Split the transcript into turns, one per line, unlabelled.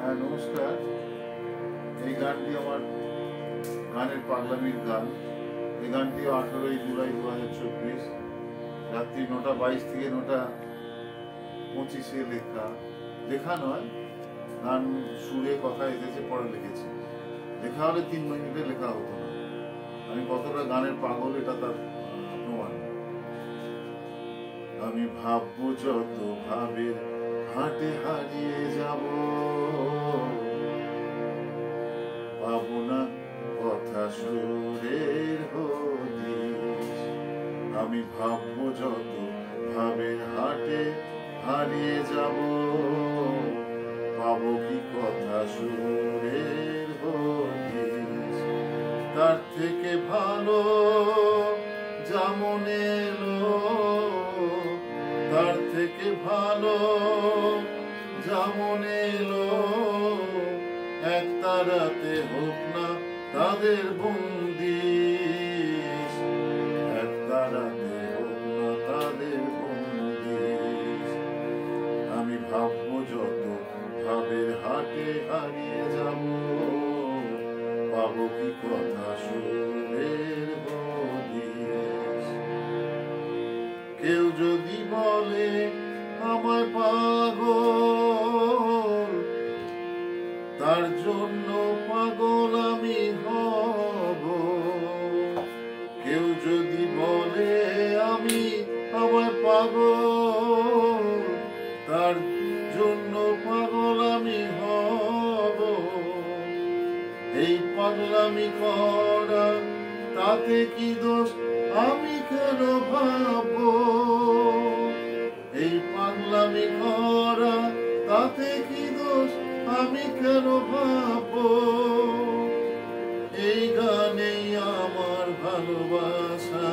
হ্যাঁ নমস্কার। এই গানটি আমার গানের পাগলামির গান। এই গানটি 18 জুলাই 2024 রাত্রি 9:22 থেকে 9:25 লেখা নয়, গান সুরে কথা এসেছে, পরে লিখেছি। লেখা হলে 3 মিনিটে লেখা হতো না। আমি কতটা গানের পাগল এটা তার প্রমাণ। আমি ভাববো যত ভাবের হাটে হারিয়ে যাব, পাবো না কথা সুরের হদিশ। আমি ভাববো যত ভাবের হাটে হারিয়ে যাব, পাবো কি কথা সুরের হদিশ। তার থেকে ভালো যেমন এলো, তার থেকে ভালো যেমন এলো, এক তারাতে হোক না তাদের বন্দিশ, এক তারাতে হোক না তাদের বন্দিশ। আমি ভাববো যত ভাবের হাটে হারিয়ে যাব, পাবো কি কথা সুরের হদিশ। কেউ যদি বলে আমার পাগল, তার জন্য পাগল আমি হব। কেউ যদি বলে আমি আমার পাগল, তার জন্য পাগল আমি হব। এই পাগলামি করা তাতে কি দোষ আমি কেন ভাববো? এই পাগলামি করা তাতে কি দোষ আমি কেন ভাববো? এই গানেই আমার ভালোবাসা।